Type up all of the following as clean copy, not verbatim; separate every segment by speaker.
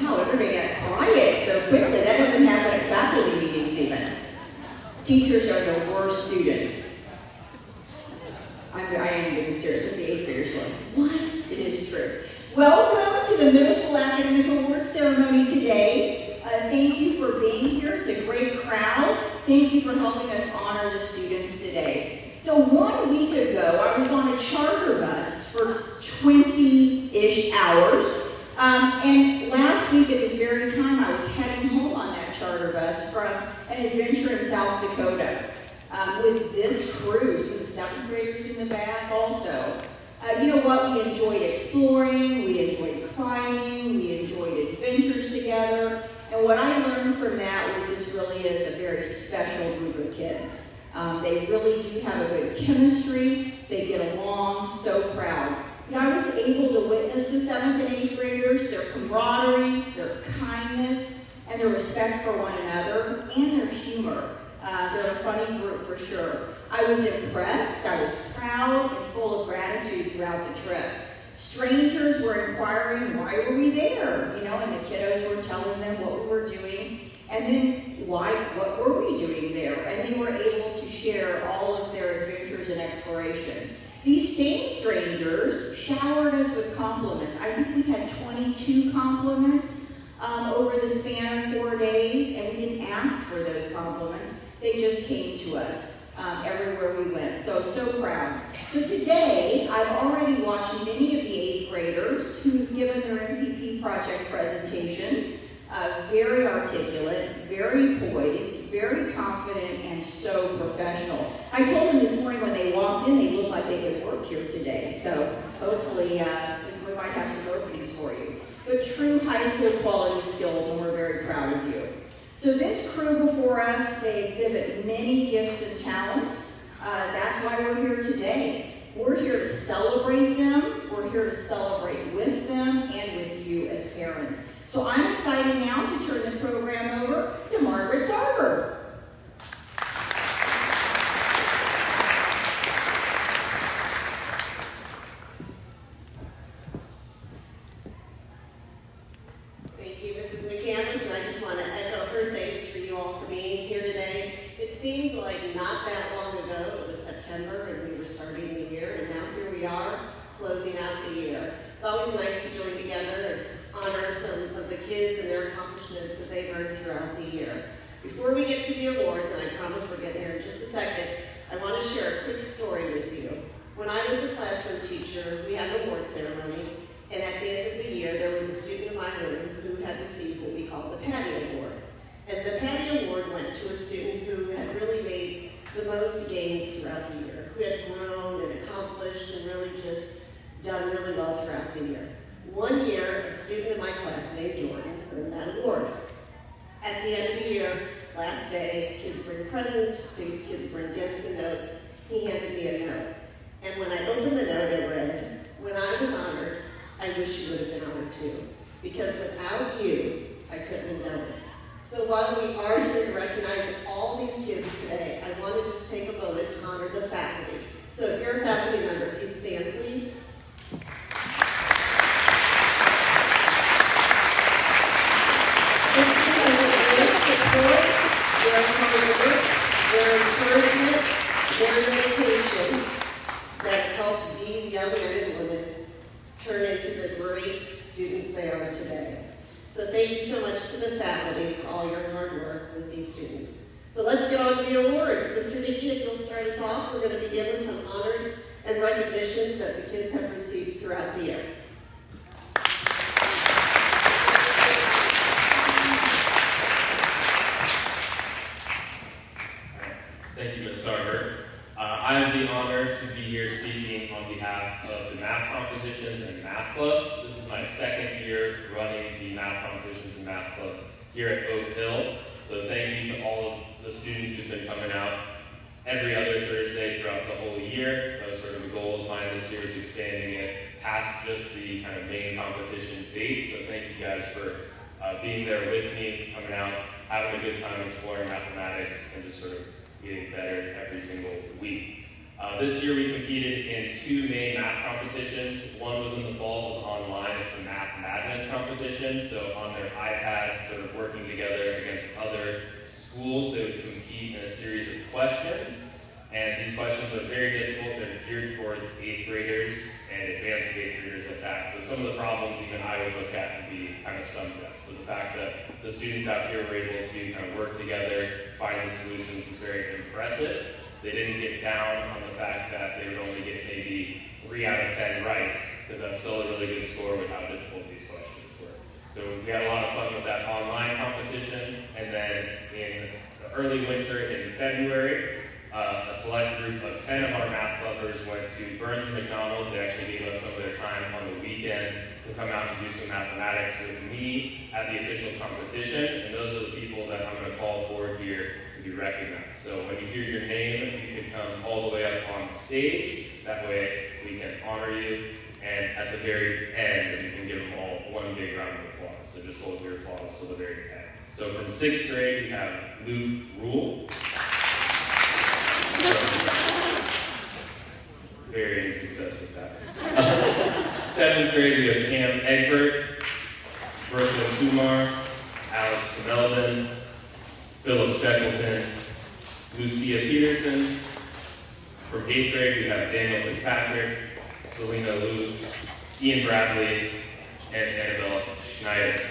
Speaker 1: Wow, everybody got quiet so quickly. That doesn't happen at faculty meetings even. Teachers are the worst students. I am being serious with the 8th graders like, what? It is true. Welcome to the Middle School Academic Awards ceremony today. Thank you for being here. It's a great crowd. Thank you for helping us honor the students today. So 1 week ago, I was on a charter bus for 20-ish hours. And last week at this very time, I was heading home on that charter bus from an adventure in South Dakota with this cruise with 7th graders in the back also. You know what? We enjoyed exploring, we enjoyed climbing, we enjoyed adventures together. And what I learned from that was this really is a very special group of kids. They really do have a good chemistry. They get along, so proud. You know, I was able to witness the 7th and 8th graders, their camaraderie, their kindness, and their respect for one another, and their humor. They're a funny group for sure. I was impressed, I was proud, and full of gratitude throughout the trip. Strangers were inquiring, why were we there? You know, and the kiddos were telling them what we were doing, and then what were we doing there? And they were able to share all of their adventures and explorations. These same strangers showered us with compliments. I think we had 22 compliments over the span of 4 days, and we didn't ask for those compliments. They just came to us everywhere we went. So proud. So today, I'm already watching many of the 8th graders who've given their MPP project presentations. Very articulate, very poised, very confident, and so professional. I told them this morning when they walked in, they looked like they could work here today. So hopefully we might have some openings for you. But true high school quality skills, and we're very proud of you. So this crew before us, they exhibit many gifts and talents. That's why we're here today. We're here to celebrate them. We're here to celebrate with them and with you as parents. So I'm excited now to turn the program over to Margaret Sarver.
Speaker 2: Thank you, Mrs. McCandless, and I just want to echo her thanks for you all for being here today. It seems like not that long ago, it was September, and we were starting the year, and now here we are, closing out the year. It's always nice to join together and honor some of the kids and their accomplishments that they've earned throughout the year. Before we get to the awards, and I promise we're getting there in just a second, I want to share a quick story with you. When I was a classroom teacher, we had an award ceremony, and at the end of the year, there was a student in my room who had received what we call the Patty Award. And the Patty Award went to a student who had really made the most gains throughout the year, who had grown and accomplished and really just done really well throughout the year. One year, a student in my class named Jordan earned that award. At the end of the year, last day, kids bring presents, kids bring gifts and notes. He handed me a note. And when I opened the note, it read, "When I was honored, I wish you would have been honored too. Because without you, I couldn't have done it." So while we are here to recognize all these kids today, I want to just take a moment to honor the faculty. So if you're a faculty member, if you'd stand, please. Their hard work, their encouragement, their dedication that helped these young men and women turn into the great students they are today. So thank you so much to the faculty for all your hard work with these students. So let's get on to the awards. Mr. Dickey, if you'll start us off, we're going to begin with some honors and recognitions that the kids have received throughout the year.
Speaker 3: Thank you, Ms. Sarver. I have the honor to be here speaking on behalf of the math competitions and math club. This is my second year running the math competitions Christian Math Club here at Oakhill. So thank you to all of the students who've been coming out every other Thursday throughout the whole year. That was sort of a goal of mine this year, is expanding it past just the kind of main competition date. So thank you guys for being there with me, coming out, having a good time exploring mathematics, and just sort of getting better every single week. This year we competed in 2 main math competitions. One was in the fall, it was online. It's the Math Madness competition. So on their iPads, sort of working together against other schools, they would compete in a series of questions. And these questions are very difficult. They're geared towards 8th graders and advanced 8th graders at that. So some of the problems even I would look at and be kind of stumped at. So the fact that the students out here were able to kind of work together, find the solutions was very impressive. They didn't get down on the fact that they would only get maybe 3 out of 10 right, because that's still a really good score with how difficult these questions were. So we had a lot of fun with that online competition, and then in the early winter in February, a select group of 10 of our math clubbers went to Burns and McDonald. They actually gave up some of their time on the weekend to come out and do some mathematics with me at the official competition, and those are the people that I'm going to call forward here to be recognized. So when you hear your name, you can come all the way up on stage. That way we can honor you, and at the very end, we can give them all one big round of applause. So just hold your applause till the very end. So from 6th grade, we have Luke Rule. Varying success with that. 7th grade, we have Cam Egbert, Brooklyn Kumar, Alex Camelvin, Philip Shackleton, Lucia Peterson. From 8th grade, we have Daniel Fitzpatrick, Selena Lou, Ian Bradley, and Annabelle Schneider.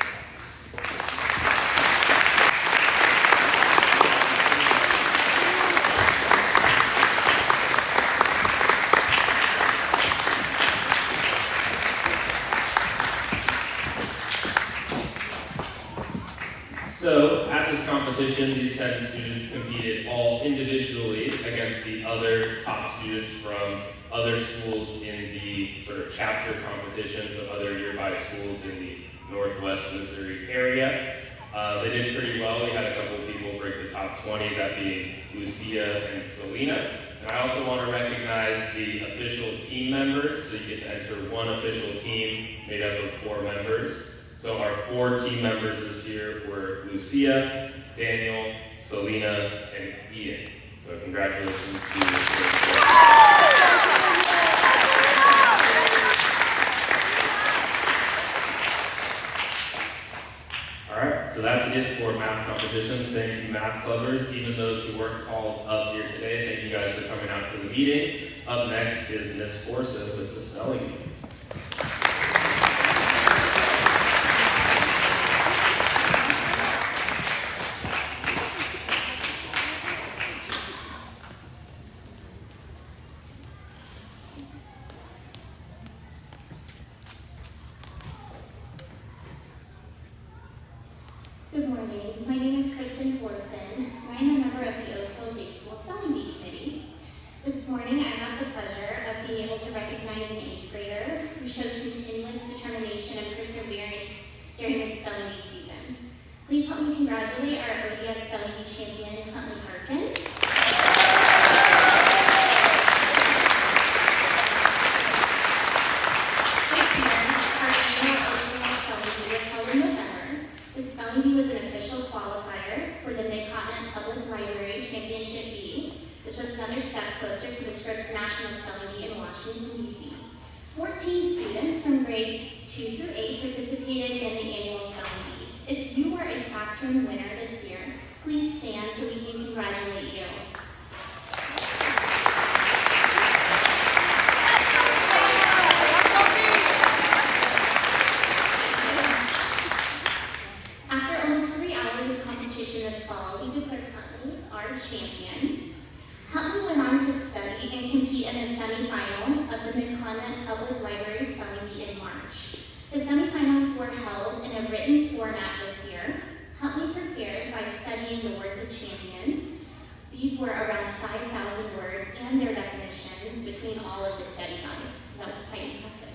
Speaker 3: So, at this competition, these 10 students competed all individually against the other top students from other schools in the sort of chapter competitions of other nearby schools in the Northwest Missouri area. They did pretty well. We had a couple of people break the top 20, that being Lucia and Selena. And I also want to recognize the official team members. So you get to enter one official team made up of 4 members. So our 4 team members this year were Lucia, Daniel, Selena, and Ian. So congratulations to you. Alright, so that's it for math competitions. Thank you, math clubbers, even those who weren't called up here today. Thank you guys for coming out to the meetings. Up next is Miss Forsyth with the spelling bee.
Speaker 4: Good morning. My name is Kristen Forson. I am a member of the Oakhill Day School Spelling Bee Committee. This morning, I have the pleasure of being able to recognize an 8th grader who showed continuous determination and perseverance during this spelling bee season. Please help me congratulate our ODS Spelling Bee champion, Huntley Harkin. This year, our annual Oakhill Spelling Bee was held in November. The spelling bee was an official qualifier for the Mid-Continent Public Library Championship Bee, which was another step closer to the Scripps National Spelling Bee in Washington, D.C. 14 students from grades 2 through 8 participated in the annual spelling bee. If you are a classroom winner this year, please stand so we can congratulate you. After almost 3 hours of competition this fall, we declared Huntley our champion. Huntley went on to study and compete in the semifinals of the Mid-Continent Public Library Spelling Bee in March. The semifinals were held in a written format this year. Huntley prepared by studying the words of champions. These were around 5,000 words and their definitions between all of the study guides. That was quite impressive.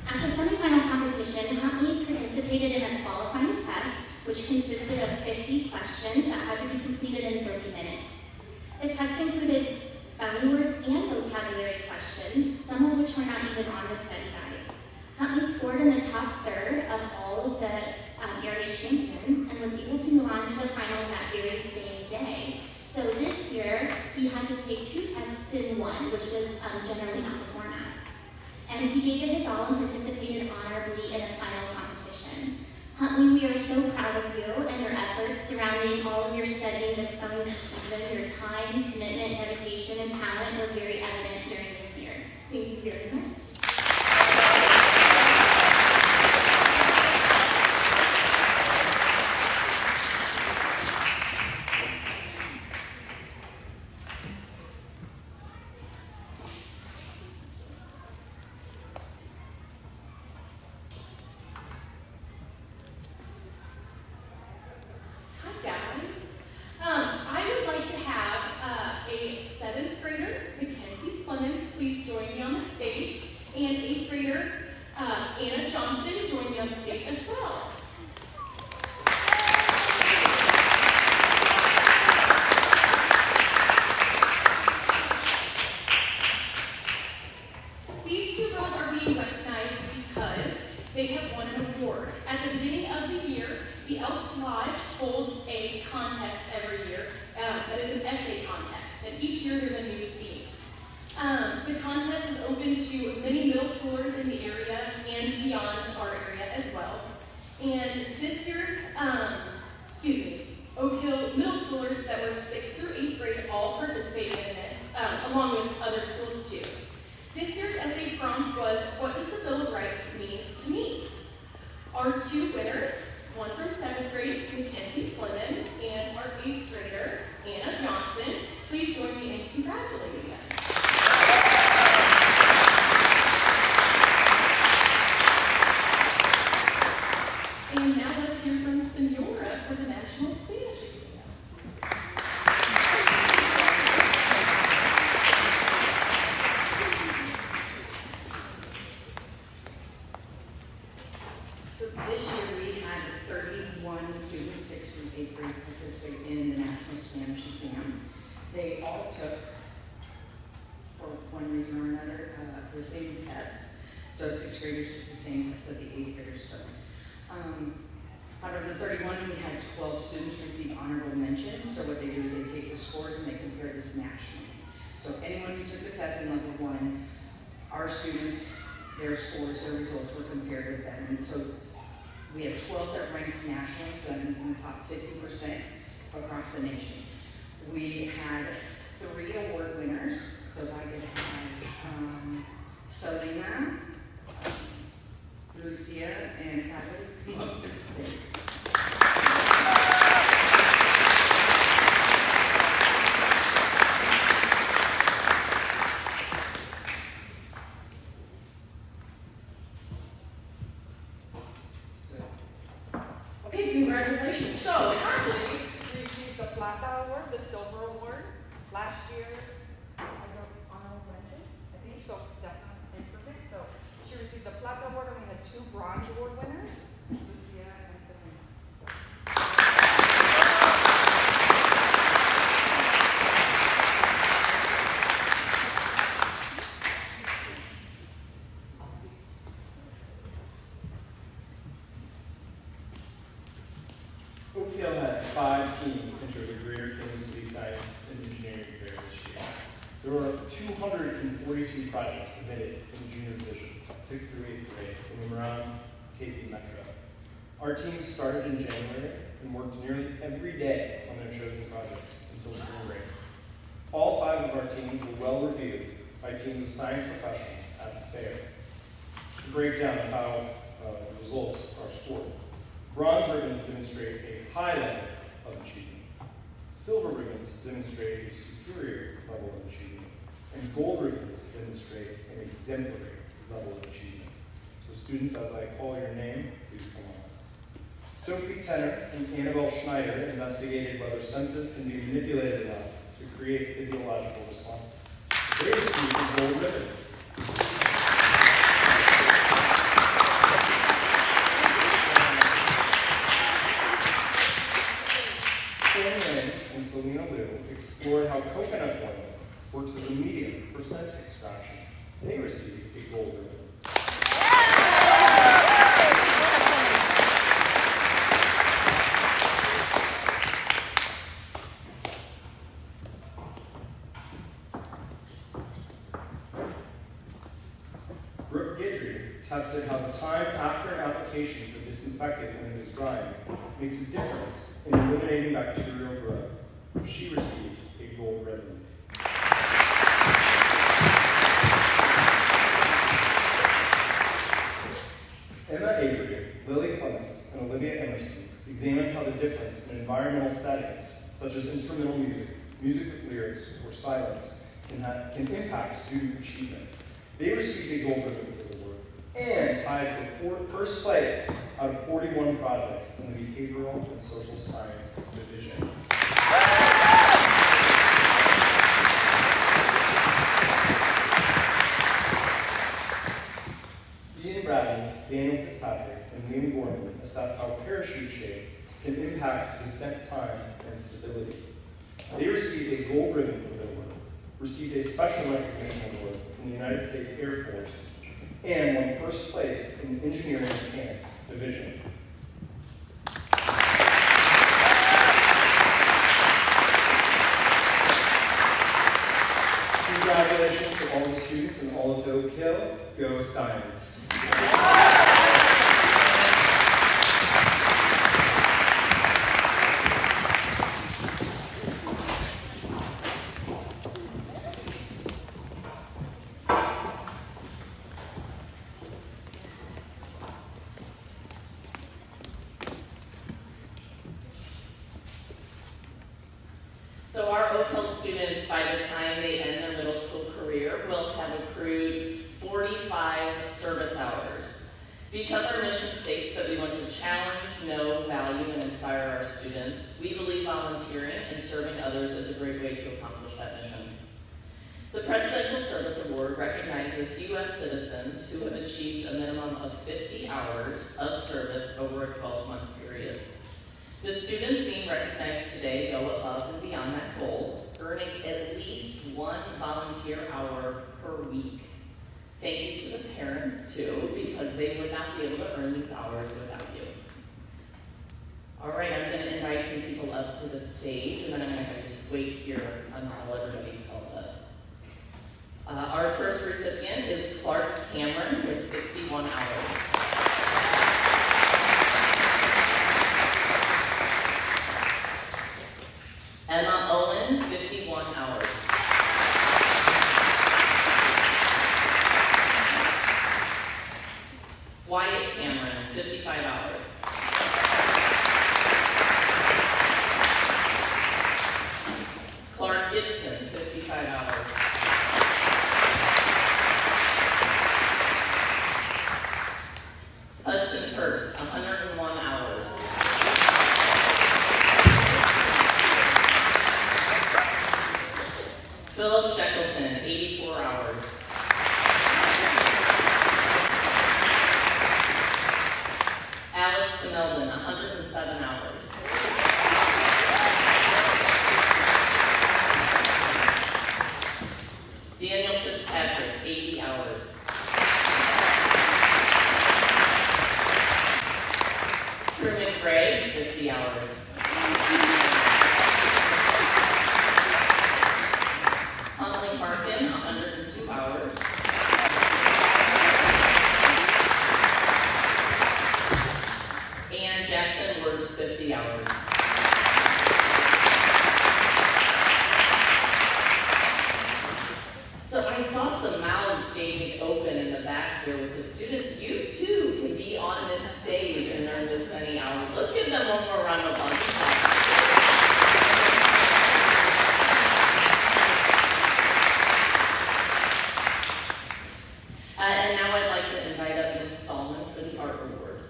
Speaker 4: At the semifinal competition, competition, Huntley participated in a qualifying test, which consisted of 50 questions that had to be completed in 30 minutes. The test included spelling words and vocabulary questions, some of which were not even on the study guide. Huntley scored in the top third of all of the area champions and was able to move on to the finals that very same day. So this year, he had to take 2 tests in one, which was generally not the format. And he gave it his all and participated honorably in the final competition. Huntley, we are so proud of you and your efforts surrounding all of your studying this spelling this season. Your time, commitment, dedication, and talent were very evident during this year. Thank you very much.
Speaker 5: Oakhill middle schoolers that were 6th through 8th grade all participated in this, along with other schools too. This year's essay prompt was, what does the Bill of Rights mean to me? Our 2 winners, one from 7th grade, Mackenzie Clemens, and our 8th grader, Anna Johnson. Please join me in congratulating them. And now let's hear from Senora for the National Spanish Exam.
Speaker 1: So this year we had 31 students, 6th through 8th grade, participate in the National Spanish Exam. They all took, for one reason or another, the same test. So 6th graders took the same test that the 8th graders took. Out of the 31, we had 12 students receive honorable mentions. So what they do is they take the scores and they compare this nationally. So anyone who took the test in level 1, our students, their scores, their results were compared with them. And so we have 12 that ranked nationally, so that means in the top 50% across the nation. We had 3 award winners. So if I could have Selena, Lucia, and Catherine come up to the stage.
Speaker 6: Okay, congratulations. So, Hadley received the Plata Award, the Silver Award, last year. I don't honorable mention, I think, so that's not imperfect. So, she received the Plata Award, and we had 2 Bronze Award winners, Lucia and Selena.
Speaker 7: Oakhill had 5 teams enter the Greater Kansas City Science and Engineering Fair this year. There were 242 projects submitted in the junior division, 6th through 8th grade, from around KC Metro. Our teams started in January and worked nearly every day on their chosen projects until spring break. All 5 of our teams were well reviewed by teams of science professionals at the fair. To break down how the results are scored, bronze ribbons demonstrate a high level of achievement. Silver ribbons demonstrate a superior level of achievement. And gold ribbons demonstrate an exemplary level of achievement. So students, as I call your name, please come on. Sophie Tenner and Annabelle Schneider investigated whether senses can be manipulated enough to create physiological responses. They received a gold ribbon. works as a medium for scent extraction. They received a gold ribbon. Brooke Guidry tested how the time after application for disinfectant when it is drying makes a difference in eliminating bacterial growth. She received a gold ribbon. Emma Avery, Lily Clements, and Olivia Emerson examined how the difference in environmental settings, such as instrumental music, music with lyrics, or silence, can impact student achievement. They received a gold ribbon for their work and tied for first place out of 41 projects in the Behavioral and Social Science Division. Ian Bradley, Daniel Fitzpatrick, and Liam Gorman assessed how parachute shape can impact descent time and stability. They received a gold ribbon for their work, received a special recognition award from the United States Air Force, and won first place in the Engineering Mechanics Division. Congratulations to all the students and all of Oakhill. Go Science!
Speaker 8: So our Oakhill students, by the time they end their middle school career, will have accrued 45 service hours. Because our mission states that we want to challenge, know, value, and inspire our students, we believe volunteering and serving others is a great way to accomplish that mission. The Presidential Service Award recognizes U.S. citizens who have achieved a minimum of 50 hours of service over a 12-month period. The students being recognized today go above and beyond that goal, earning at least one volunteer hour per week. Thank you to the parents, too, because they would not be able to earn these hours without you. All right, I'm going to invite some people up to the stage, and then I'm going to have to wait here until everybody's called up. Our first recipient is Clark Cameron with 61 hours. Emma Owen, 51 hours. Wyatt Cameron, 55 hours. Clark Gibson, 55 hours. Hudson Hurst, 101 hours. Philip Shackleton, 84 hours. Alex DeMeldon, 107 hours. Daniel Fitzpatrick, 80 hours. Truman Gray, 50 hours. Huntley Harkin, 102 hours. And Jackson Word, 50 hours. So I saw some mouths gaping open in the back here with the students. You too can be on this stage and earn this many hours. Let's give them one more round of applause. And now I'd like to invite up Ms. Stallman for the art award.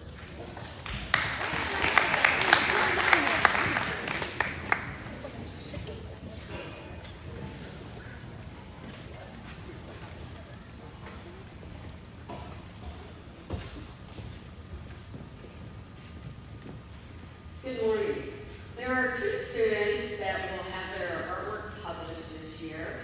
Speaker 9: Good morning. There are two students that will have their artwork published this year.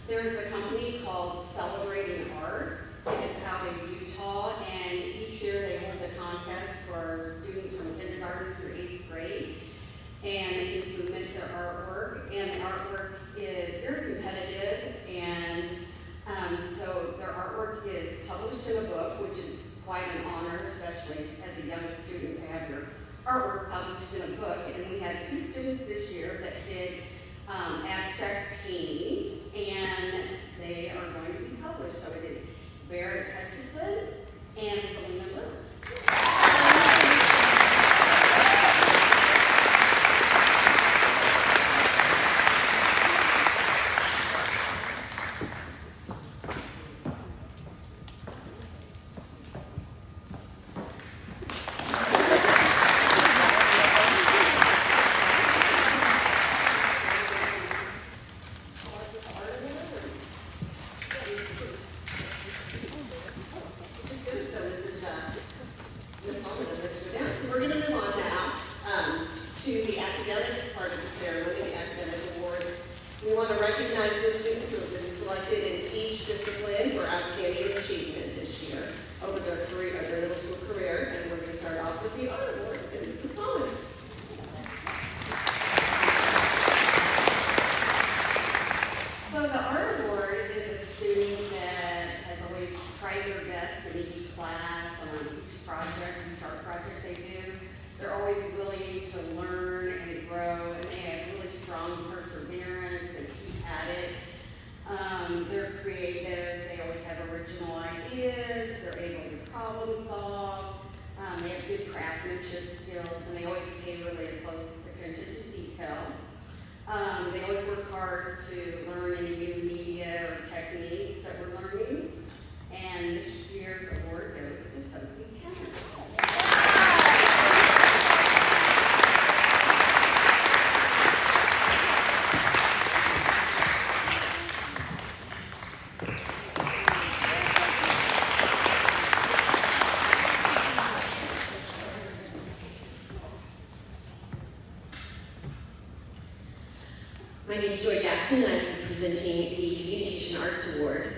Speaker 9: There's a company called Celebrating Art. It is out in Utah, and each year they hold a contest for students from kindergarten through 8th grade. And they can submit their artwork, and the artwork is very competitive, and so their artwork is published in a book, which is quite an honor, especially as a young student, to have your artwork published in a book. And we had 2 students this year that did abstract paintings, and they are going to be published. So it is Barrett Hutchison and Selena Little.
Speaker 10: My name is Joy Jackson, and I'm presenting the Communication Arts Award.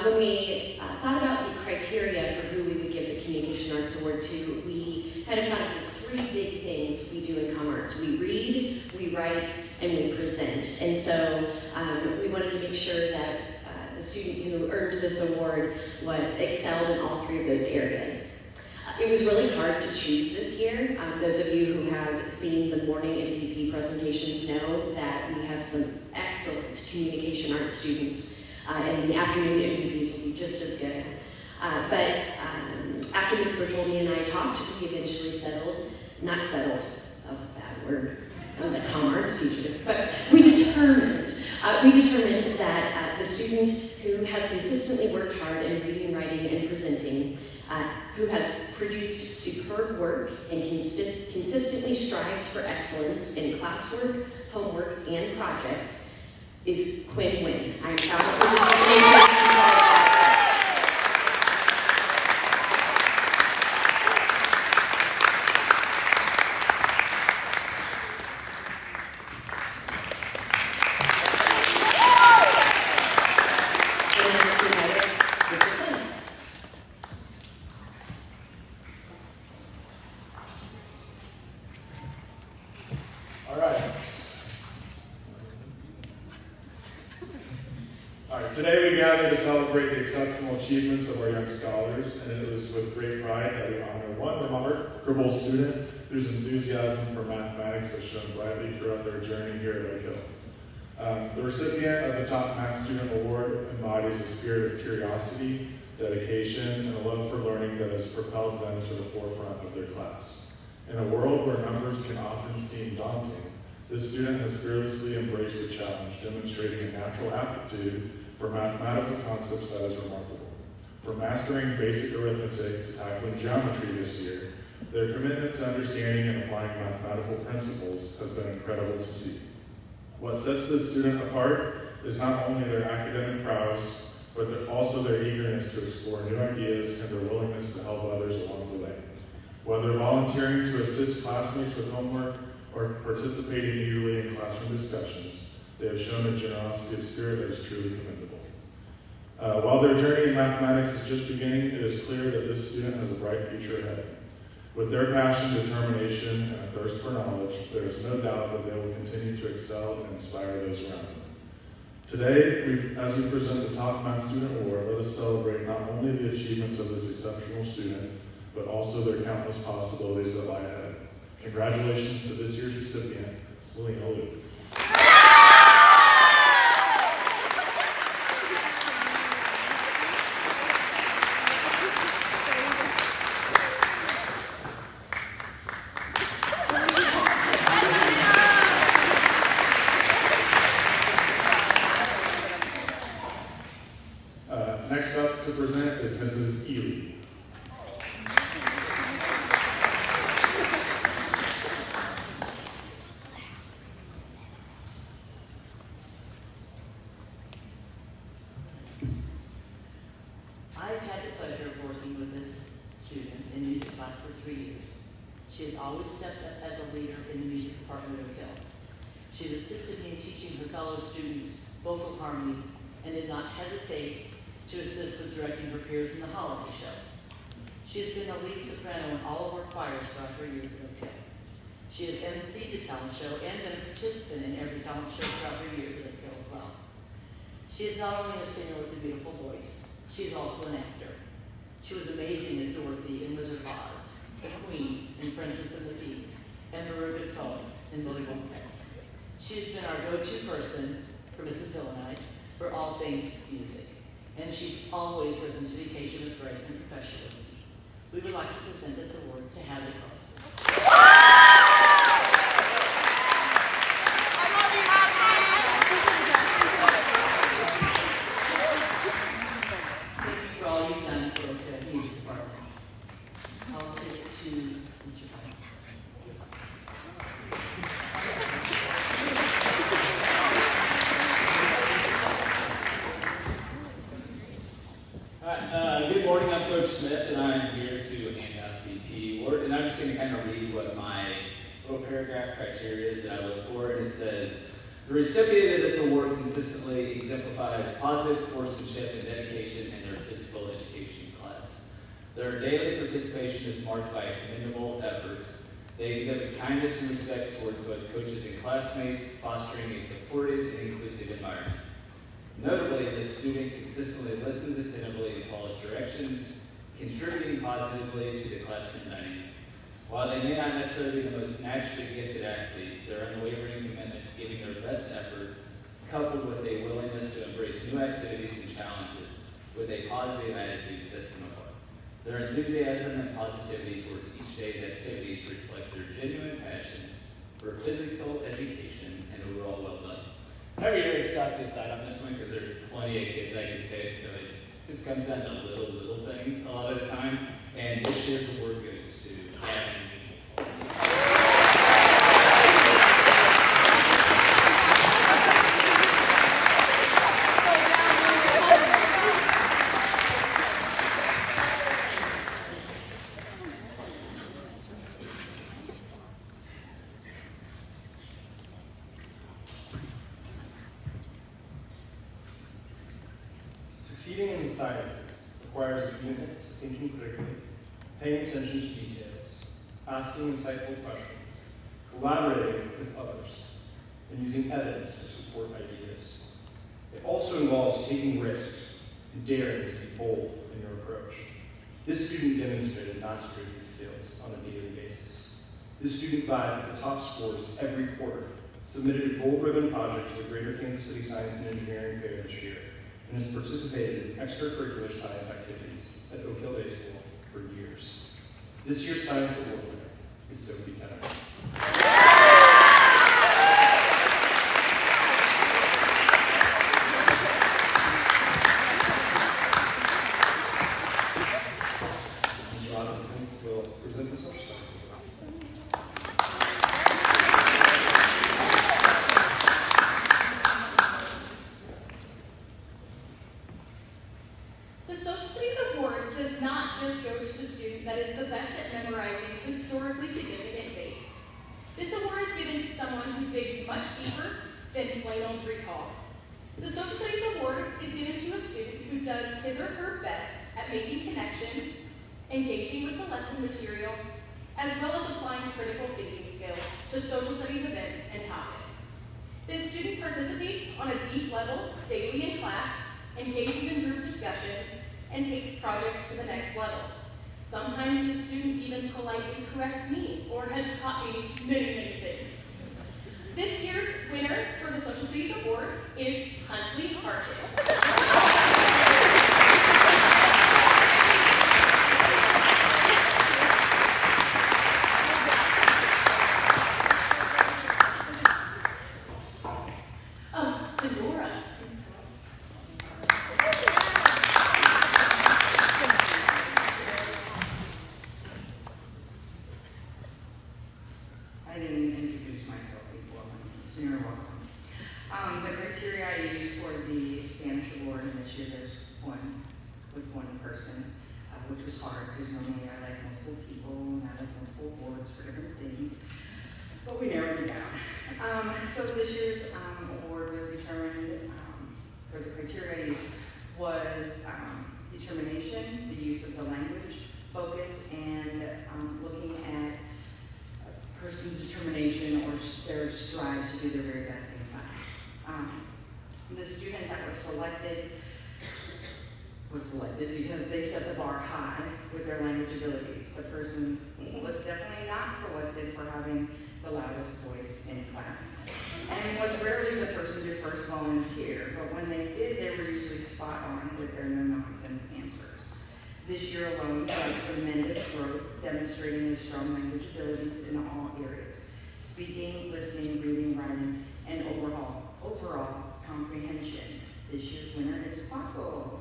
Speaker 10: When we thought about the criteria for who we would give the Communication Arts Award to, we kind of thought of the 3 big things we do in ComArts. We read, we write, and we present. And so we wanted to make sure that the student who earned this award excelled in all 3 of those areas. It was really hard to choose this year. Those of you who have seen the morning MPP presentations know that we have some excellent communication arts students, and the afternoon MPPs will be just as good. But after Ms. Bertoldi and I talked, we eventually not settled, that was a bad word, I'm the ComArts teacher, but we determined that the student who has consistently worked hard in reading, writing, and presenting, who has produced superb work and consistently strives for excellence in classwork, homework, and projects is Quinn Wynn. I'm proud of her.
Speaker 7: Today we gather to celebrate the exceptional achievements of our young scholars, and it is with great pride that we honor one remarkable student whose enthusiasm for mathematics has shown brightly throughout their journey here at Oakhill. The recipient of the Top Math Student Award embodies a spirit of curiosity, dedication, and a love for learning that has propelled them to the forefront of their class. In a world where numbers can often seem daunting, this student has fearlessly embraced the challenge, demonstrating a natural aptitude for mathematical concepts that is remarkable. From mastering basic arithmetic to tackling geometry this year, their commitment to understanding and applying mathematical principles has been incredible to see. What sets this student apart is not only their academic prowess, but also their eagerness to explore new ideas and their willingness to help others along the way. Whether volunteering to assist classmates with homework or participating eagerly in classroom discussions,
Speaker 11: They have shown a generosity of spirit that is truly commendable. While their journey in mathematics is just beginning, it is clear that this student has a bright future ahead. With their passion, determination, and a thirst for knowledge, there is no doubt that they will continue to excel and inspire those around them. Today, as we present the Top Math Student Award, let us celebrate not only the achievements of this exceptional student, but also their countless possibilities that lie ahead. Congratulations to this year's recipient, Selena Luke. Next up to present is Mrs. Ely.
Speaker 12: I've had the pleasure of working with this student in music class for 3 years. She has always stepped up as a leader in the music department at Oakhill. She has assisted me in teaching her fellow students vocal harmonies and did not hesitate to assist with directing her peers in the holiday show. She has been a lead soprano in all of our choirs throughout her years at Oakhill. She has emceed the talent show and been a participant in every talent show throughout her years at Oakhill as well. She is not only a singer with a beautiful voice, she is also an actor. She was amazing as Dorothy in Wizard of Oz, the Queen in Princess of the Pea, and Maruga Salt in Billy Wonka. She has been our go-to person for Mrs. Hill and I for all things music. And she's always risen to the occasion with grace and professionalism. We would like to present this award to Hadley Carlson. Thank you for all you've done for the music department. I'll take it to Mr. Price.
Speaker 13: Good morning, I'm Coach Smith, and I'm here to hand out the PE award. And I'm just going to kind of read what my little paragraph criteria is that I look for. And it says, the recipient of this award consistently exemplifies positive sportsmanship and dedication in their physical education class. Their daily participation is marked by a commendable effort. They exhibit kindness and respect towards both coaches and classmates, fostering a supportive and inclusive environment. Notably, this student consistently listens attentively and follows directions, contributing positively to the classroom dynamic. While they may not necessarily be the most naturally gifted athlete, their unwavering commitment to giving their best effort, coupled with a willingness to embrace new activities and challenges with a positive attitude, sets them apart. Their enthusiasm and positivity towards each day's activities reflect their genuine passion for physical education and overall well-being. Every year I've stopped to decide on this one because there's plenty of kids I could pick, so it just comes down to little things a lot of the time. And this year's award goes to
Speaker 7: Succeeding in the sciences requires a commitment to thinking critically, paying attention to details, asking insightful questions, collaborating with others, and using evidence to support ideas. It also involves taking risks and daring to be bold in your approach. This student demonstrated these skills on a daily basis. This student vied for the top scores every quarter, submitted a gold ribbon project to the Greater Kansas City Science and Engineering Fair this year, and has participated in extracurricular science activities at Oakhill Day School for years. This year's Science Award winner is Sophie Tenner. Ms. Robinson will present the social science award.
Speaker 5: The Social Studies Award does not just go to the student that is the best at memorizing historically significant dates. This than plain old recall. The Social Studies Award is given to a student who does his or her best at making connections, engaging with the lesson material, as well as applying critical thinking skills to social studies events and topics. This student participates on a deep level daily in class, engages in group discussions, and takes projects to the next level. Sometimes the student even politely corrects me or has taught me many, many things. This year's winner for the Social Studies Award is Huntley Harkin. Senora.
Speaker 14: I didn't introduce myself before, I'm Senora Watkins. The criteria I used for the Spanish award, and this year there's one with one person, which was hard because normally I like multiple people and I like multiple awards for different things, but we narrowed it down. So this year's award was determined, for the criteria I used was determination, the use of the language, focus, and looking at a person's determination or their strive to do their very best in class. The student that was selected because they set the bar high with their language abilities. The person was definitely not selected for having the loudest voice in class, and was rarely the person to first volunteer, but when they did, they were usually spot on with their no-nonsense answers. This year alone had tremendous growth, demonstrating his strong language abilities in all areas: speaking, listening, reading, writing, and overall comprehension. This year's winner is Paco.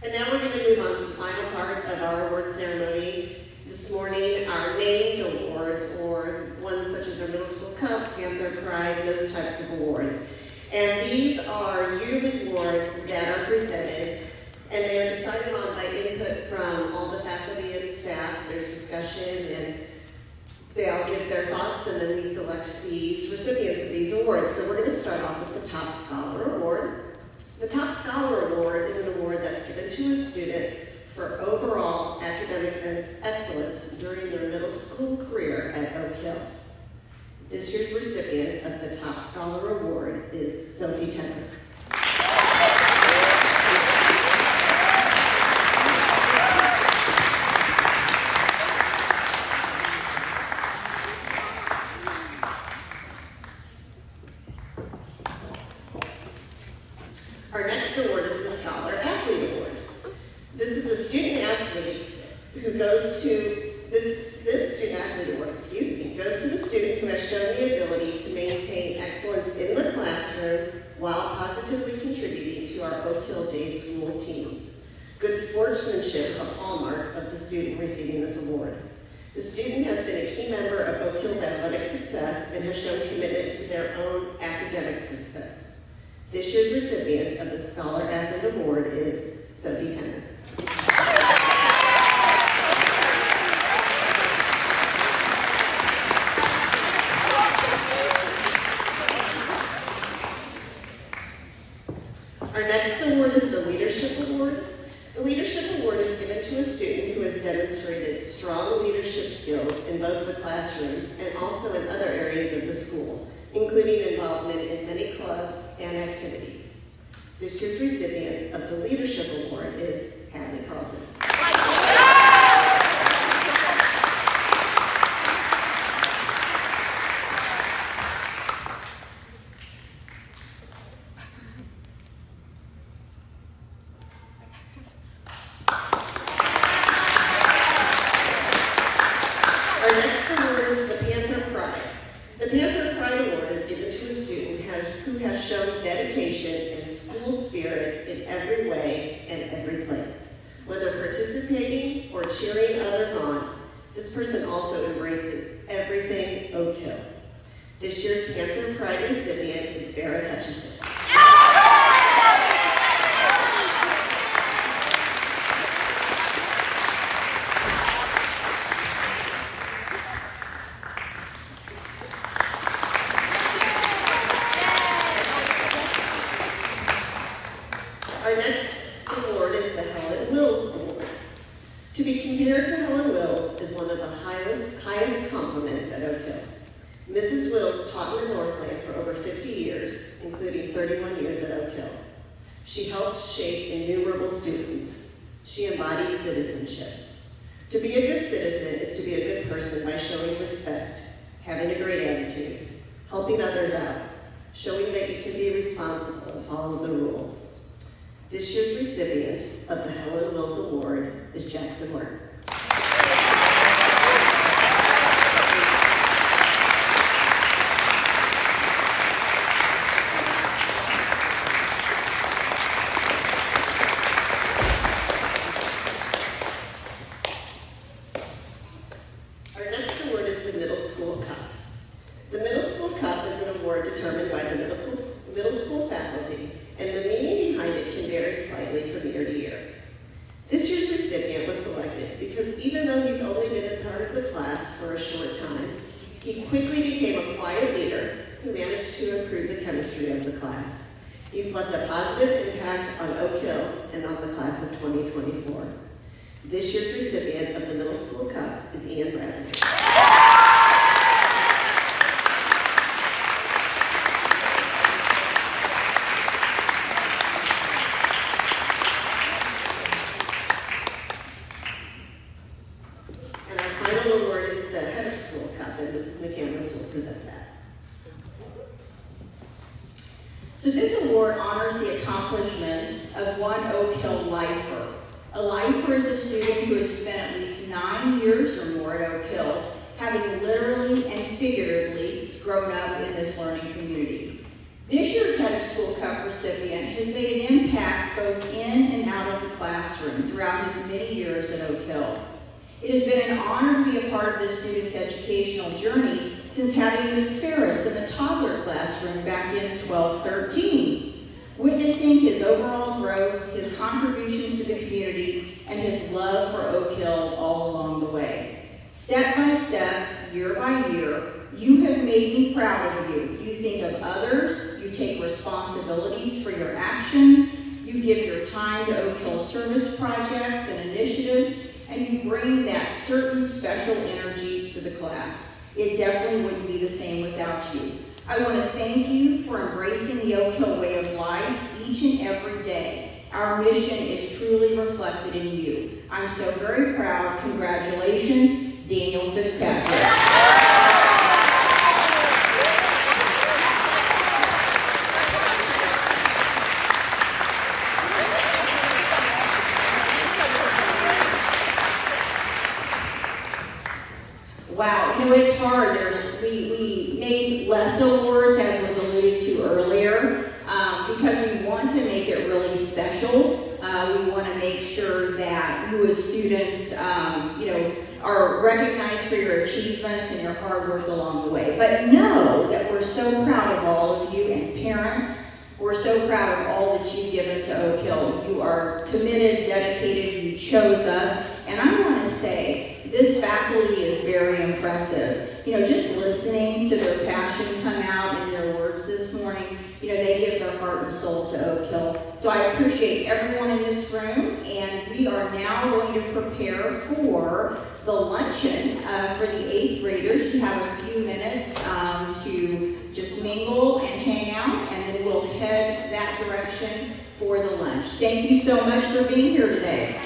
Speaker 2: And now we're going to move on to the final part of our award ceremony. This morning, our named awards, or ones such as our Middle School Cup, Panther Pride, those types of awards. And these are yearly awards that are presented, and they are decided on by input from all the faculty and staff. There's discussion, and they all give their thoughts, and then we select these recipients of these awards. So we're going to start off with the Top Scholar Award. The Top Scholar Award is an award that's given to a student for overall academic excellence during their middle school career at Oakhill. This year's recipient of the Top Scholar Award is Sophie Tender. Our next award is the Scholar Athlete Award. This is a student athlete who goes to this student athlete award, goes to the student who has shown the ability to maintain excellence in the classroom while positively contributing to our Oakhill Day School teams. Good sportsmanship is a hallmark of the student receiving this award. The student has been a key member of Oakhill's athletic success and has shown commitment to their own academic success. This year's recipient of the Scholar Athlete Award is Sophie Tender. Our next award is the Leadership Award. The Leadership Award is given to a student who has demonstrated strong leadership skills in both the classroom and also in other areas of the school, including involvement in many clubs and activities. This year's recipient of the Leadership Award is Hadley Carlson. Our next award is the Panther Pride. The Panther Pride Award is given to a for cheering others on, this person also embraces everything Oakhill. This year's Panther Pride recipient is Barrett Hutchison. Our next award is the Helen Wills Award. To be compared to Helen Wills is one of the highest compliments at Oakhill. Mrs. Wills taught in the Northland for over 50 years, including 31 years at Oakhill. She helped shape innumerable students. She embodied citizenship. To be a good citizen is to be a good person by showing respect, having a great attitude, helping others out, showing that you can be responsible and follow the rules. This year's recipient of the Helen Wills Award is Jackson Martin. Our next award is the Middle School Cup. The Middle School Cup is an award determined by the middle school faculty, and the meaning behind it can vary slightly from year to year. This year's recipient was selected because even though he's only been a part of the class for a short time, he quickly became a quiet leader who managed to improve the chemistry of the class. He's left a positive impact on Oakhill and on the class of 2024. This year's recipient of the Middle School Cup is Ian Bradley. And our final award is the Head of School Cup, and Mrs. McCandless will present that.
Speaker 1: So this award honors the accomplishments of one Oakhill lifer. A lifer is a student who has spent at least 9 years or more at Oakhill, having literally and figuratively grown up in this learning community. This year's Head of School Cup recipient has made an impact both in and out of the classroom throughout his many years at Oakhill. It has been an honor to be a part of this student's educational journey since having Miss Ferris in the toddler classroom back in 12-13. Witnessing his overall growth, his contributions to the community, and his love for Oakhill all along the way. Step by step, year by year, you have made me proud of you. You think of others, you take responsibilities for your actions, you give your time to Oakhill service projects and initiatives, and you bring that certain special energy to the class. It definitely wouldn't be the same without you. I want to thank you for embracing the Oakhill way of life each and every day. Our mission is truly reflected in you. I'm so very proud. Congratulations, Daniel Fitzpatrick. Wow, it's hard. We made less awards, as was alluded to earlier, because we want to make it really special. We want to make sure that you as students, are recognized for your achievements and your hard work along the way. But know that we're so proud of all of you, and parents, we're so proud of all that you've given to Oakhill. You are committed, dedicated, you chose us, and I want to say, this faculty is very impressive. Just listening to their passion come out in their words this morning, they give their heart and soul to Oakhill. So I appreciate everyone in this room, and we are now going to prepare for the luncheon for the 8th graders. You have a few minutes to just mingle and hang out, and then we'll head that direction for the lunch. Thank you so much for being here today.